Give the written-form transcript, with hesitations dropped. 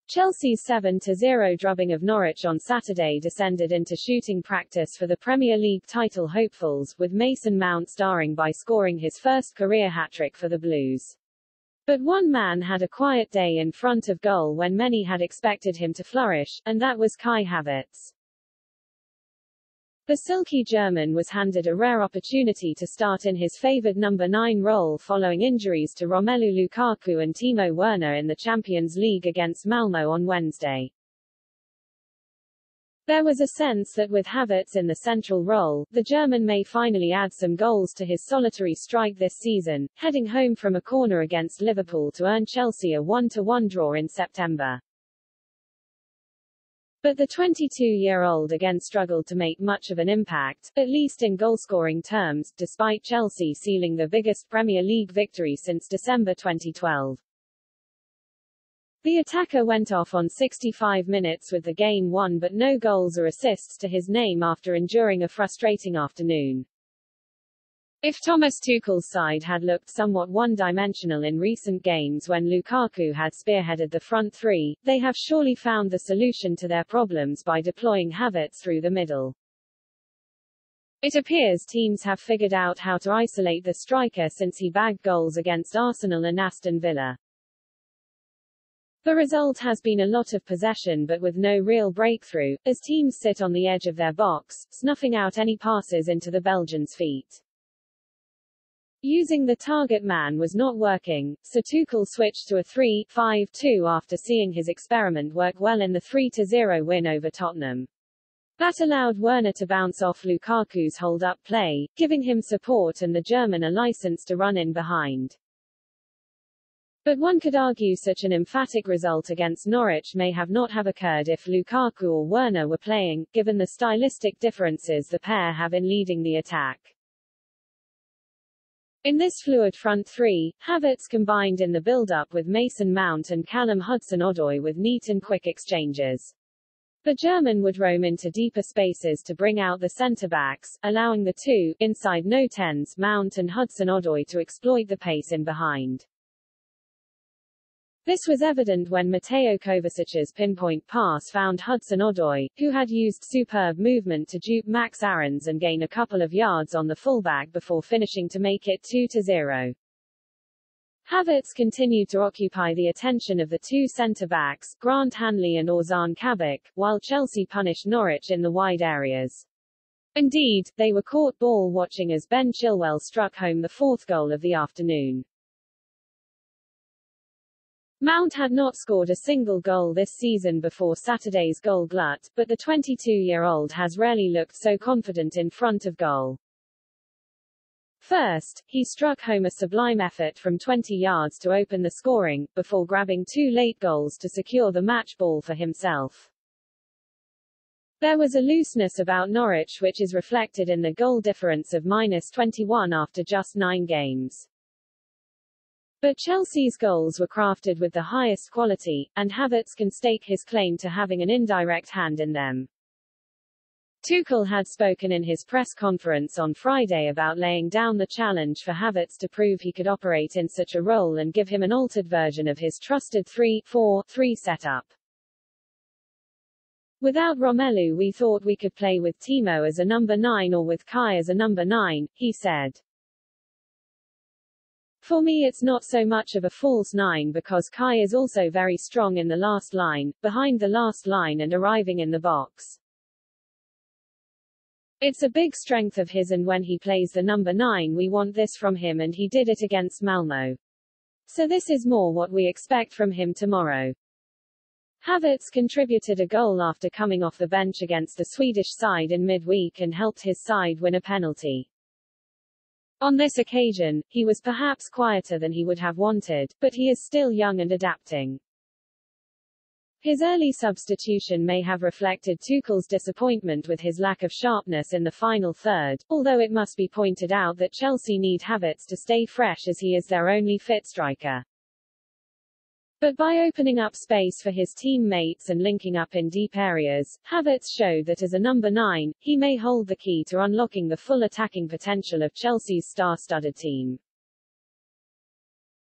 Chelsea's 7-0 drubbing of Norwich on Saturday descended into shooting practice for the Premier League title hopefuls, with Mason Mount starring by scoring his first career hat-trick for the Blues. But one man had a quiet day in front of goal when many had expected him to flourish, and that was Kai Havertz. The silky German was handed a rare opportunity to start in his favoured number 9 role following injuries to Romelu Lukaku and Timo Werner in the Champions League against Malmö on Wednesday. There was a sense that with Havertz in the central role, the German may finally add some goals to his solitary strike this season, heading home from a corner against Liverpool to earn Chelsea a 1-1 draw in September. But the 22-year-old again struggled to make much of an impact, at least in goal-scoring terms, despite Chelsea sealing the biggest Premier League victory since December 2012. The attacker went off on 65 minutes with the game won, but no goals or assists to his name after enduring a frustrating afternoon. If Thomas Tuchel's side had looked somewhat one-dimensional in recent games when Lukaku had spearheaded the front three, they have surely found the solution to their problems by deploying Havertz through the middle. It appears teams have figured out how to isolate the striker since he bagged goals against Arsenal and Aston Villa. The result has been a lot of possession but with no real breakthrough, as teams sit on the edge of their box, snuffing out any passes into the Belgians' feet. Using the target man was not working, so Tuchel switched to a 3-5-2 after seeing his experiment work well in the 3-0 win over Tottenham. That allowed Werner to bounce off Lukaku's hold-up play, giving him support and the German a license to run in behind. But one could argue such an emphatic result against Norwich may not have occurred if Lukaku or Werner were playing, given the stylistic differences the pair have in leading the attack. In this fluid front three, Havertz combined in the build-up with Mason Mount and Callum Hudson-Odoi with neat and quick exchanges. The German would roam into deeper spaces to bring out the centre-backs, allowing the two, inside no-tens, Mount and Hudson-Odoi to exploit the pace in behind. This was evident when Mateo Kovacic's pinpoint pass found Hudson-Odoi, who had used superb movement to dupe Max Aarons and gain a couple of yards on the fullback before finishing to make it 2-0. Havertz continued to occupy the attention of the two centre-backs, Grant Hanley and Ozan Kabak, while Chelsea punished Norwich in the wide areas. Indeed, they were caught ball-watching as Ben Chilwell struck home the fourth goal of the afternoon. Mount had not scored a single goal this season before Saturday's goal glut, but the 22-year-old has rarely looked so confident in front of goal. First, he struck home a sublime effort from 20 yards to open the scoring, before grabbing two late goals to secure the match ball for himself. There was a looseness about Norwich which is reflected in the goal difference of -21 after just 9 games. But Chelsea's goals were crafted with the highest quality, and Havertz can stake his claim to having an indirect hand in them. Tuchel had spoken in his press conference on Friday about laying down the challenge for Havertz to prove he could operate in such a role and give him an altered version of his trusted 3-4-3 setup. Without Romelu we thought we could play with Timo as a number 9 or with Kai as a number 9, he said. For me it's not so much of a false 9 because Kai is also very strong in the last line, behind the last line and arriving in the box. It's a big strength of his and when he plays the number 9 we want this from him and he did it against Malmö. So this is more what we expect from him tomorrow. Havertz contributed a goal after coming off the bench against the Swedish side in midweek and helped his side win a penalty. On this occasion, he was perhaps quieter than he would have wanted, but he is still young and adapting. His early substitution may have reflected Tuchel's disappointment with his lack of sharpness in the final third, although it must be pointed out that Chelsea need Havertz to stay fresh as he is their only fit striker. But by opening up space for his teammates and linking up in deep areas, Havertz showed that as a number 9, he may hold the key to unlocking the full attacking potential of Chelsea's star-studded team.